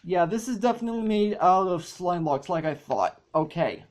Yeah, this is definitely made out of slime blocks like I thought. Okay.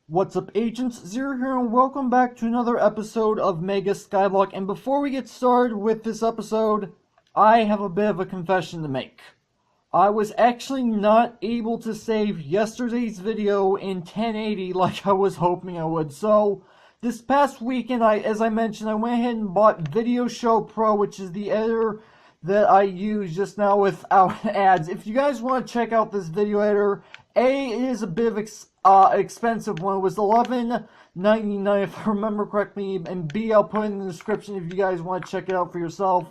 What's up, Agents? Zero here, and welcome back to another episode of Mega Skyblock. And before we get started with this episode, I have a bit of a confession to make. I was actually not able to save yesterday's video in 1080 like I was hoping I would. So, this past weekend, as I mentioned, I went ahead and bought Video Show Pro, which is the editor that I use just now without ads. If you guys want to check out this video editor, A, it is a bit of expensive one. It was $11.99 if I remember correctly, and B, I'll put it in the description if you guys want to check it out for yourself.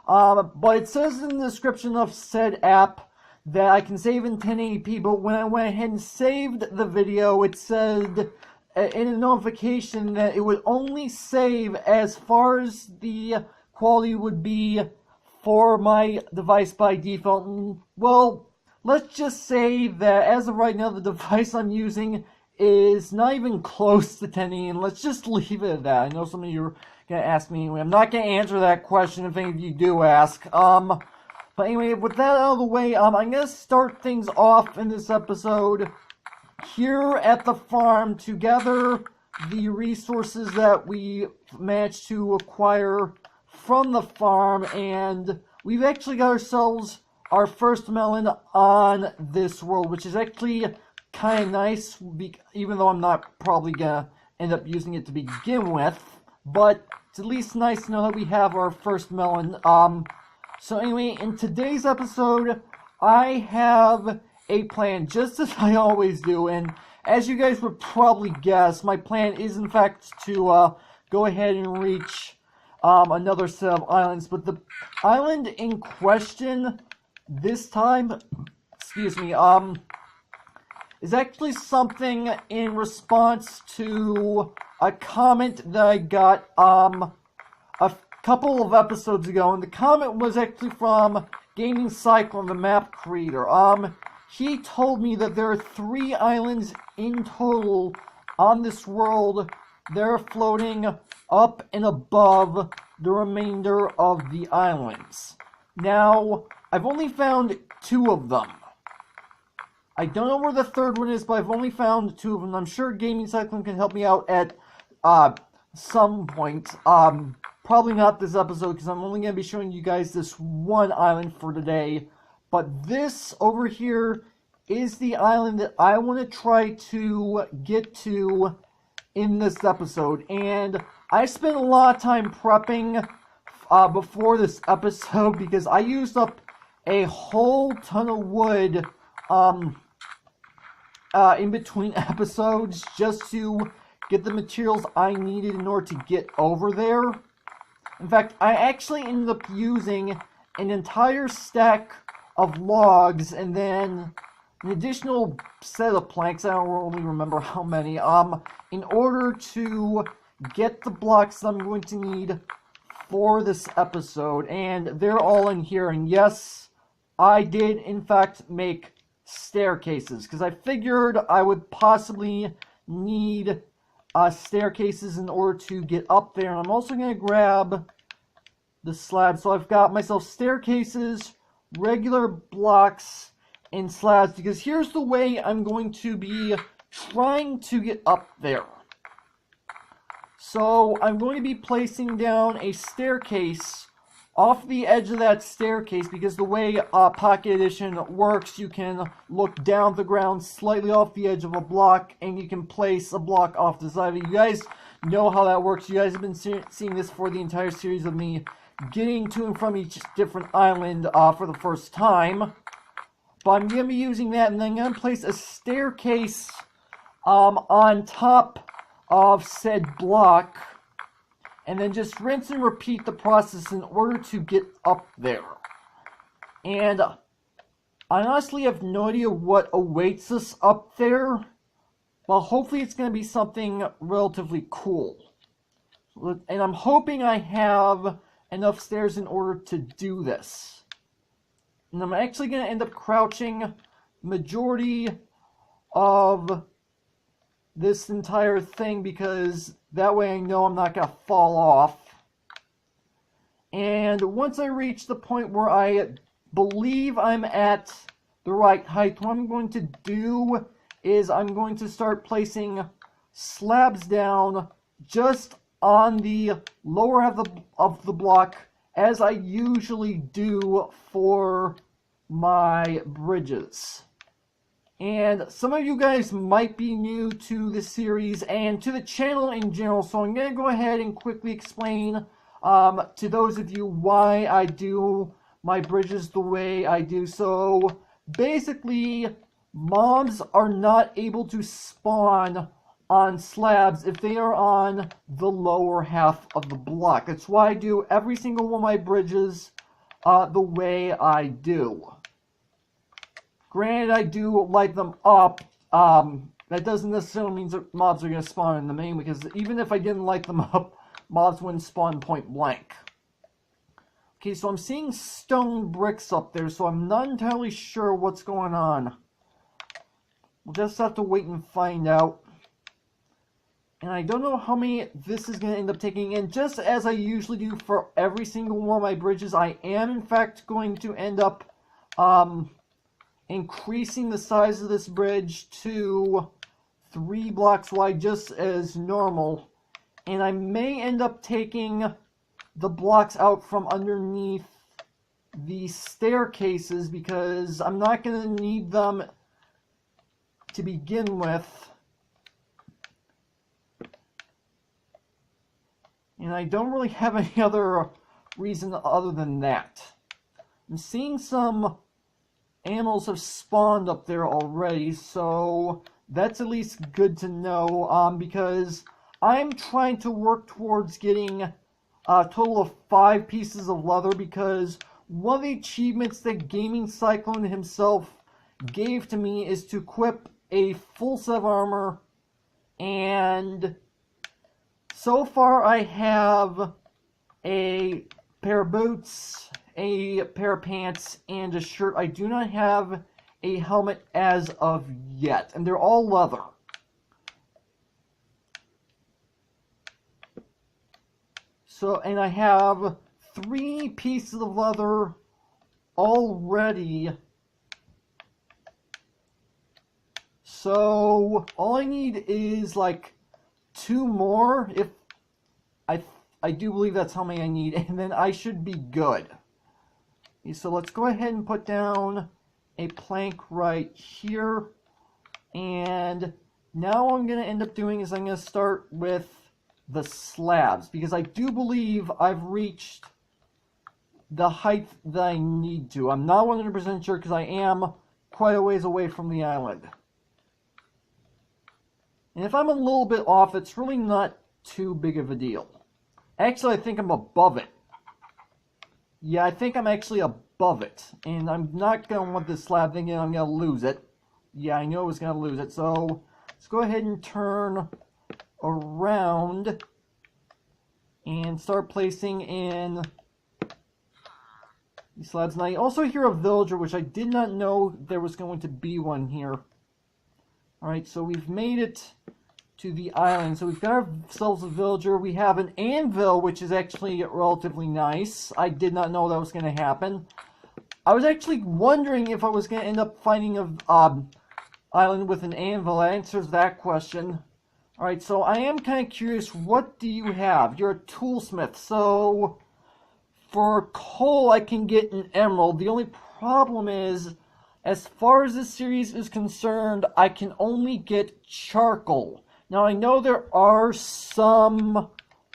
But it says in the description of said app that I can save in 1080p, but when I went ahead and saved the video, it said in a notification that it would only save as far as the quality would be for my device by default. And, well, let's just say that as of right now, the device I'm using is not even close to 1080, and let's just leave it at that. I know some of you are gonna ask me anyway. I'm not gonna answer that question if any of you do ask. But anyway, with that out of the way, I'm gonna start things off in this episode here at the farm to gather the resources that we managed to acquire from the farm, and we've actually got ourselves our first melon on this world, which is actually kind of nice, even though I'm not probably gonna end up using it to begin with, but it's at least nice to know that we have our first melon. So anyway, in today's episode, I have a plan, just as I always do, and as you guys would probably guess, my plan is in fact to go ahead and reach another set of islands, but the island in question this time, excuse me, is actually something in response to a comment that I got a couple of episodes ago, and the comment was actually from TheGamingCyclone, the map creator. He told me that there are 3 islands in total on this world that are floating up and above the remainder of the islands. Now, I've only found 2 of them. I don't know where the third one is, but I've only found 2 of them. I'm sure TheGamingCyclone can help me out at some point. Probably not this episode, because I'm only going to be showing you guys this one island for today. But this over here is the island that I want to try to get to in this episode. And I spent a lot of time prepping before this episode, because I used up a whole ton of wood in between episodes just to get the materials I needed in order to get over there. In fact, I actually ended up using an entire stack of logs and then an additional set of planks, I don't really remember how many, in order to get the blocks that I'm going to need for this episode, and they're all in here. And yes, I did in fact make staircases, because I figured I would possibly need staircases in order to get up there. And I'm also going to grab the slabs, so I've got myself staircases, regular blocks, and slabs, because here's the way I'm going to be trying to get up there. So I'm going to be placing down a staircase off the edge of that staircase, because the way Pocket Edition works, you can look down the ground slightly off the edge of a block, and you can place a block off the side of it. You guys know how that works. You guys have been seeing this for the entire series of me getting to and from each different island for the first time. But I'm going to be using that, and then I'm going to place a staircase on top of said block, and then just rinse and repeat the process in order to get up there. And I honestly have no idea what awaits us up there. Well, hopefully it's going to be something relatively cool. And I'm hoping I have enough stairs in order to do this. And I'm actually going to end up crouching majority of this entire thing because that way I know I'm not going to fall off. And once I reach the point where I believe I'm at the right height, what I'm going to do is I'm going to start placing slabs down just on the lower half of the block, as I usually do for my bridges. And some of you guys might be new to the series and to the channel in general, so I'm going to go ahead and quickly explain to those of you why I do my bridges the way I do. So basically, mobs are not able to spawn on slabs if they are on the lower half of the block. That's why I do every single one of my bridges the way I do. Granted, I do light them up. That doesn't necessarily mean that mobs are going to spawn in the main, because even if I didn't light them up, mobs wouldn't spawn point blank. Okay, so I'm seeing stone bricks up there, so I'm not entirely sure what's going on. We'll just have to wait and find out. And I don't know how many this is going to end up taking. And just as I usually do for every single one of my bridges, I am in fact going to end up increasing the size of this bridge to 3 blocks wide, just as normal. And I may end up taking the blocks out from underneath the staircases, because I'm not going to need them to begin with. And I don't really have any other reason other than that. I'm seeing some animals have spawned up there already, so that's at least good to know, because I'm trying to work towards getting a total of 5 pieces of leather, because one of the achievements that TheGamingCyclone himself gave to me is to equip a full set of armor, and so far I have a pair of boots, a pair of pants, and a shirt. I do not have a helmet as of yet, and they're all leather. So, and I have 3 pieces of leather already. So, all I need is like 2 more. If I do believe that's how many I need, and then I should be good. Okay, so let's go ahead and put down a plank right here. And now what I'm going to end up doing is I'm going to start with the slabs, because I do believe I've reached the height that I need to. I'm not 100% sure, because I am quite a ways away from the island. And if I'm a little bit off, it's really not too big of a deal. Actually, I think I'm above it. Yeah, I think I'm actually above it. And I'm not going to want this slab thinking I'm going to lose it. Yeah, I knew I was going to lose it. So, let's go ahead and turn around and start placing in these slabs. And I also hear a villager, which I did not know there was going to be one here. Alright, so we've made it to the island. So we've got ourselves a villager. We have an anvil, which is actually relatively nice. I did not know that was going to happen. I was actually wondering if I was going to end up finding an island with an anvil. That answers that question. Alright, so I am kind of curious, what do you have? You're a toolsmith, so for coal I can get an emerald. The only problem is, as far as this series is concerned, I can only get charcoal. Now, I know there are some,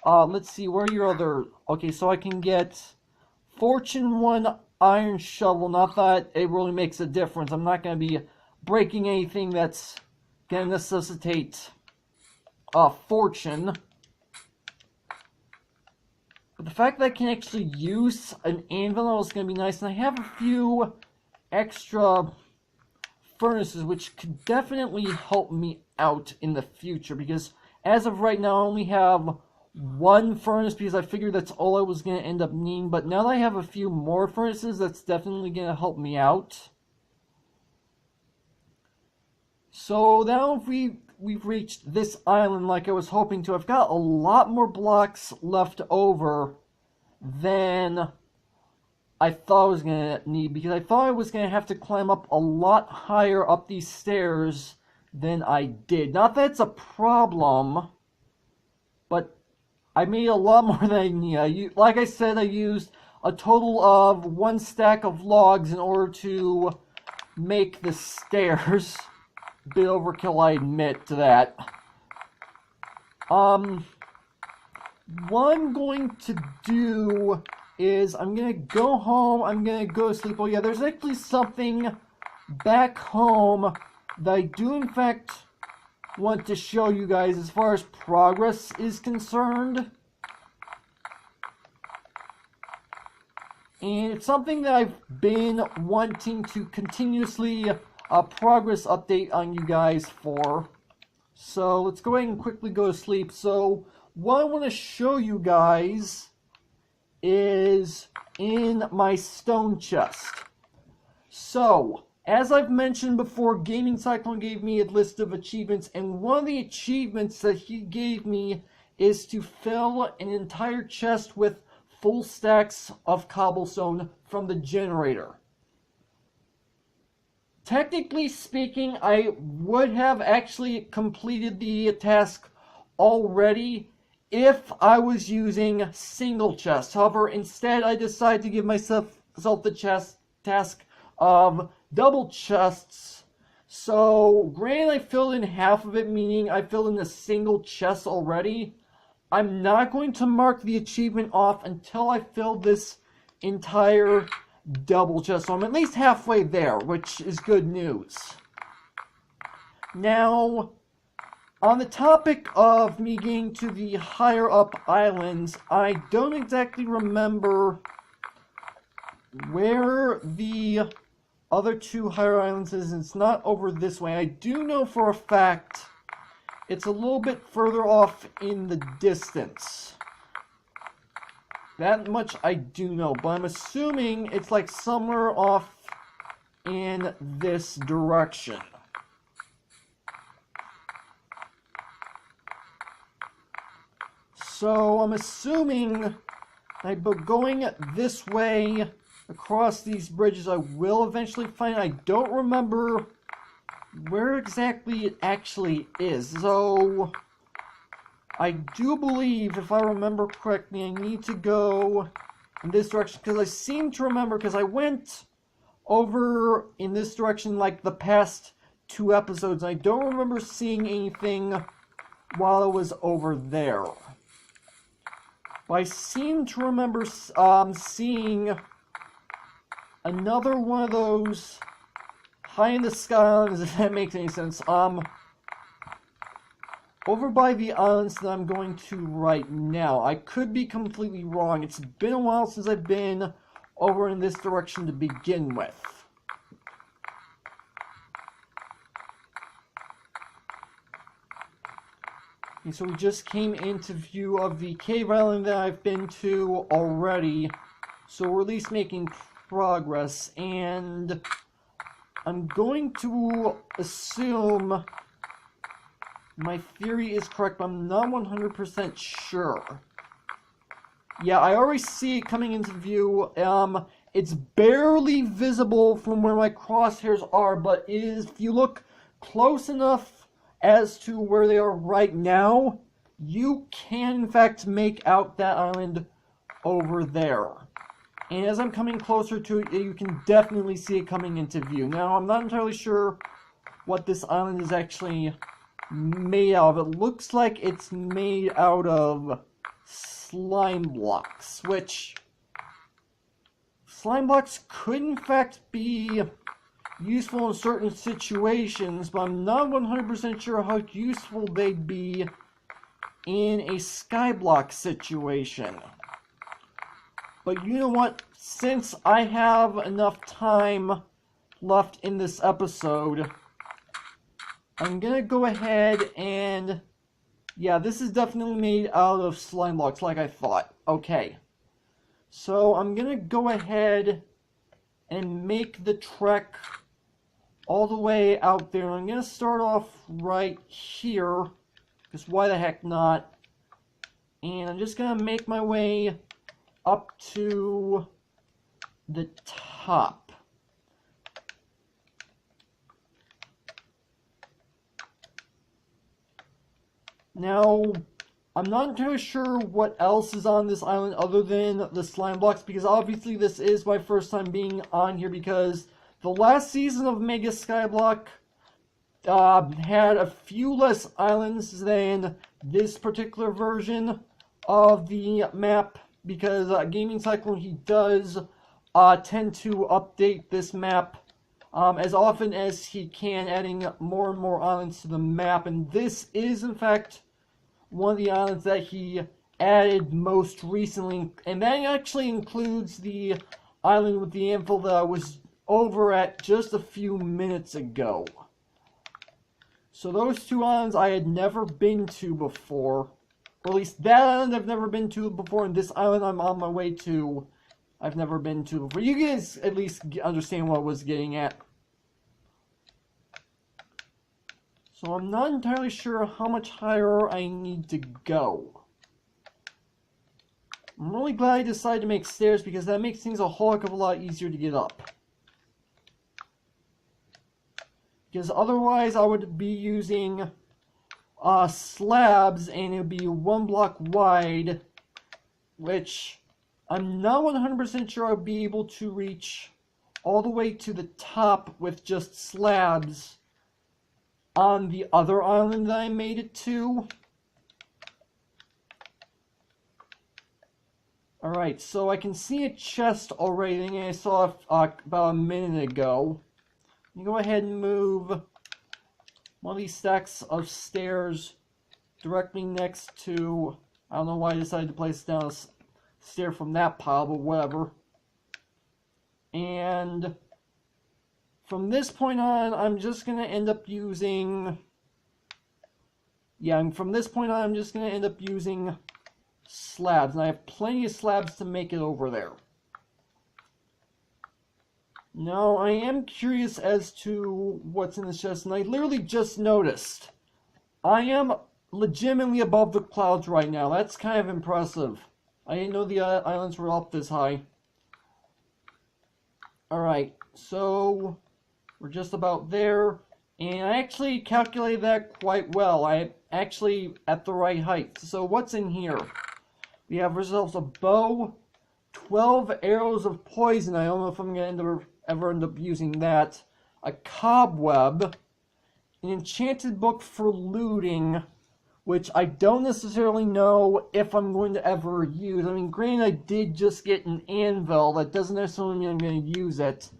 let's see, where are your other, okay, so I can get Fortune 1 iron shovel. Not that it really makes a difference. I'm not going to be breaking anything that's going to necessitate fortune. But the fact that I can actually use an anvil is going to be nice, and I have a few extra furnaces, which could definitely help me out in the future, because as of right now I only have 1 furnace, because I figured that's all I was going to end up needing. But now that I have a few more furnaces, that's definitely going to help me out. So now if we we've reached this island like I was hoping to. I've got a lot more blocks left over than I thought I was going to need, because I thought I was going to have to climb up a lot higher up these stairs than I did. Not that it's a problem, but I made a lot more than I need. Like I said, I used a total of 1 stack of logs in order to make the stairs. Bit overkill, I admit to that. What I'm going to do is I'm going to go home, I'm going to go to sleep. Oh yeah, there's actually something back home that I do in fact want to show you guys as far as progress is concerned. And it's something that I've been wanting to continuously progress update on you guys for. So let's go ahead and quickly go to sleep. So what I want to show you guys is in my stone chest. So, as I've mentioned before, TheGamingCyclone gave me a list of achievements, and one of the achievements that he gave me is to fill an entire chest with full stacks of cobblestone from the generator. Technically speaking, I would have actually completed the task already if I was using single chests. However, instead I decided to give myself the task of double chests. So, granted I filled in half of it, meaning I filled in a single chest already. I'm not going to mark the achievement off until I fill this entire double chest. So I'm at least halfway there, which is good news. Now, on the topic of me getting to the higher up islands, I don't exactly remember where the other 2 higher islands is. It's not over this way. I do know for a fact it's a little bit further off in the distance. That much I do know, but I'm assuming it's like somewhere off in this direction. So I'm assuming that by going this way across these bridges I will eventually find. I don't remember where exactly it actually is. So I do believe, if I remember correctly, I need to go in this direction, because I seem to remember, because I went over in this direction like the past 2 episodes. I don't remember seeing anything while I was over there. But I seem to remember seeing another one of those high in the sky islands, if that makes any sense. Over by the islands that I'm going to right now. I could be completely wrong. It's been a while since I've been over in this direction to begin with. And so we just came into view of the cave island that I've been to already. So we're at least making progress. And I'm going to assume my theory is correct, but I'm not 100% sure. Yeah, I already see it coming into view. It's barely visible from where my crosshairs are, but if you look close enough as to where they are right now, you can in fact make out that island over there. And as I'm coming closer to it, you can definitely see it coming into view. Now, I'm not entirely sure what this island is actually made out of. It looks like it's made out of slime blocks, which slime blocks could in fact be useful in certain situations, but I'm not 100% sure how useful they'd be in a Skyblock situation. But you know what? Since I have enough time left in this episode, I'm gonna go ahead and... yeah, this is definitely made out of slime blocks, like I thought. Okay. So I'm gonna go ahead and make the trek all the way out there. I'm going to start off right here, because why the heck not? And I'm just going to make my way up to the top. Now, I'm not entirely sure what else is on this island other than the slime blocks, because obviously this is my first time being on here, because the last season of Mega Skyblock had a few less islands than this particular version of the map, because TheGamingCyclone, he does tend to update this map as often as he can, adding more and more islands to the map, and this is in fact one of the islands that he added most recently, and that actually includes the island with the anvil that I was over at just a few minutes ago. So those two islands I had never been to before, or at least that island I've never been to before, and this island I'm on my way to I've never been to before. You guys at least understand what I was getting at. So I'm not entirely sure how much higher I need to go. I'm really glad I decided to make stairs, because that makes things a whole heck of a lot easier to get up. Because otherwise I would be using slabs, and it would be 1 block wide, which I'm not 100% sure I'll be able to reach all the way to the top with just slabs on the other island that I made it to. Alright, so I can see a chest already, and I saw about a minute ago. You go ahead and move one of these stacks of stairs directly next to, I don't know why I decided to place down a stair from that pile, but whatever. And from this point on, I'm just going to end up using, from this point on, I'm just going to end up using slabs, and I have plenty of slabs to make it over there. Now, I am curious as to what's in this chest, and I literally just noticed I am legitimately above the clouds right now. That's kind of impressive. I didn't know the islands were up this high. Alright, so we're just about there, and I actually calculated that quite well. I'm actually at the right height. So what's in here? We have ourselves a bow, 12 arrows of poison. I don't know if I'm going to ever end up using that. A cobweb, an enchanted book for looting, which I don't necessarily know if I'm going to ever use. I mean, granted, I did just get an anvil. That doesn't necessarily mean I'm going to use it.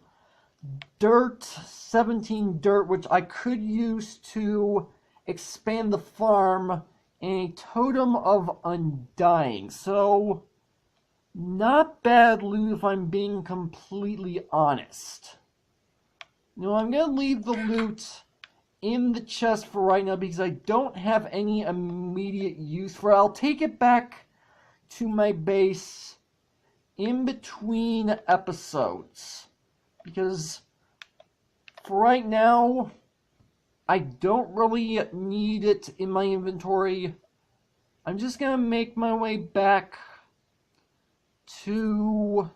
Dirt, 17 dirt, which I could use to expand the farm, and a totem of undying. So, not bad loot if I'm being completely honest. Now, I'm going to leave the loot in the chest for right now, because I don't have any immediate use for it. I'll take it back to my base in between episodes, because for right now I don't really need it in my inventory. I'm just gonna make my way back to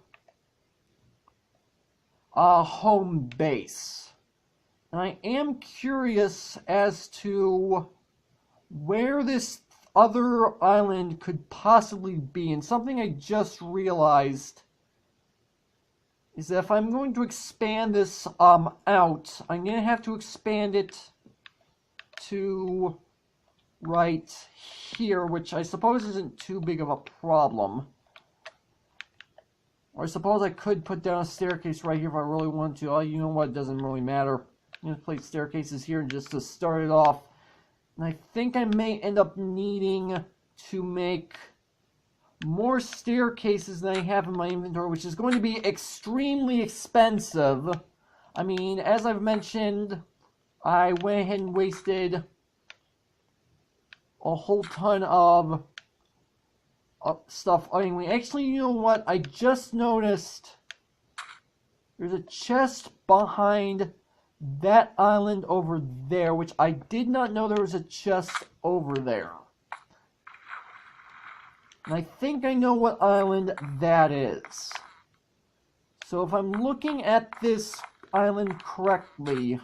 home base. And I am curious as to where this other island could possibly be. And something I just realized is that if I'm going to expand this out, I'm going to have to expand it to right here, which I suppose isn't too big of a problem. Or I suppose I could put down a staircase right here if I really want to. Oh, you know what, it doesn't really matter. I'm going to place staircases here just to start it off. And I think I may end up needing to make more staircases than I have in my inventory, which is going to be extremely expensive. I mean, as I've mentioned, I went ahead and wasted a whole ton of stuff anyway. Actually, you know what? I just noticed there's a chest behind that island over there, which I did not know there was a chest over there. And I think I know what island that is. So if I'm looking at this island correctly,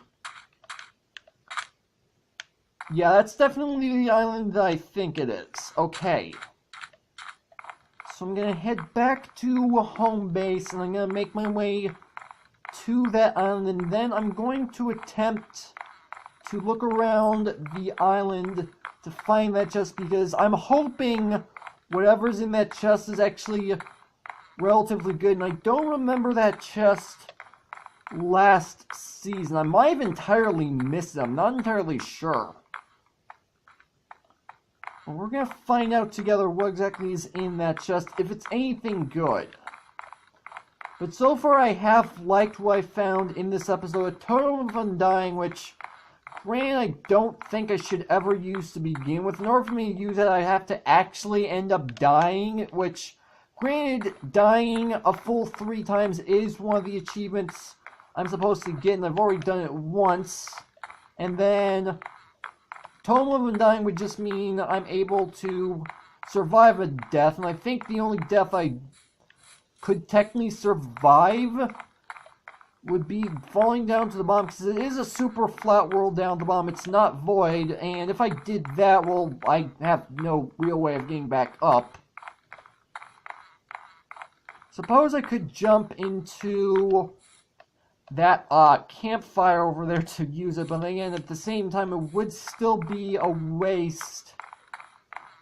yeah, that's definitely the island that I think it is. Okay. So I'm going to head back to home base, and I'm going to make my way to that island, and then I'm going to attempt to look around the island to find that chest, because I'm hoping whatever's in that chest is actually relatively good, and I don't remember that chest last season. I might have entirely missed it. I'm not entirely sure. And we're going to find out together what exactly is in that chest, if it's anything good. But so far I have liked what I found in this episode, a Totem of Undying, which, granted, I don't think I should ever use to begin with. In order for me to use it, I have to actually end up dying, which, granted, dying a full 3 times is one of the achievements I'm supposed to get, and I've already done it once. And then Totem of Undying would just mean I'm able to survive a death, and I think the only death I could technically survive would be falling down to the bottom, because it is a super flat world down at the bottom. It's not void, and if I did that, well, I have no real way of getting back up. Suppose I could jump into that campfire over there to use it, but again, at the same time, it would still be a waste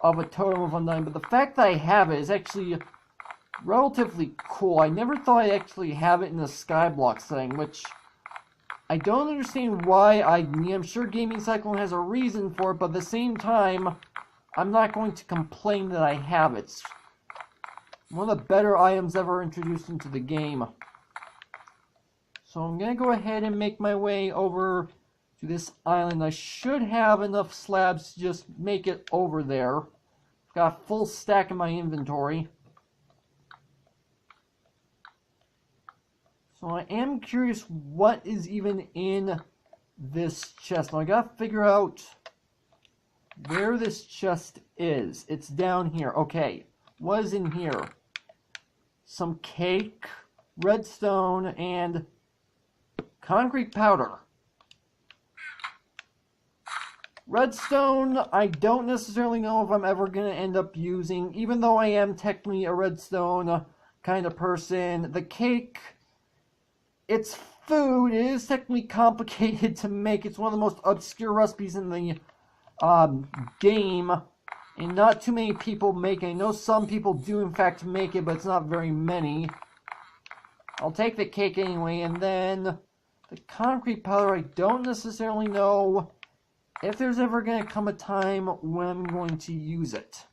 of a Totem of Undying. But the fact that I have it is actually relatively cool. I never thought I'd actually have it in the Skyblock setting, which I don't understand why. I'm sure TheGamingCyclone has a reason for it, but at the same time, I'm not going to complain that I have it. It's one of the better items ever introduced into the game. So I'm going to go ahead and make my way over to this island. I should have enough slabs to just make it over there. I've got a full stack in my inventory. So I am curious what is even in this chest. Now I gotta figure out where this chest is. It's down here. Okay. What is in here? Some cake, redstone, and concrete powder. Redstone, I don't necessarily know if I'm ever going to end up using, even though I am technically a redstone kind of person. The cake, it's food. It is technically complicated to make. It's one of the most obscure recipes in the game, and not too many people make it. I know some people do in fact make it, but it's not very many. I'll take the cake anyway, and then the concrete powder, I don't necessarily know if there's ever going to come a time when I'm going to use it.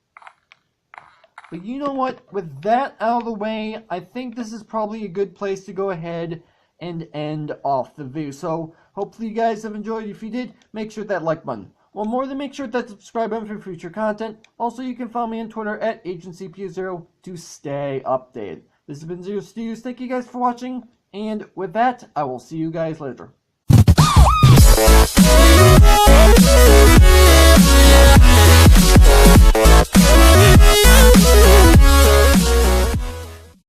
But you know what? With that out of the way, I think this is probably a good place to go ahead and end off the video. So, hopefully you guys have enjoyed. If you did, make sure that like button. Well, more than make sure that subscribe button for future content. Also, you can follow me on Twitter at AgentCPU0 to stay updated. This has been Zero Studios. Thank you guys for watching. And with that, I will see you guys later.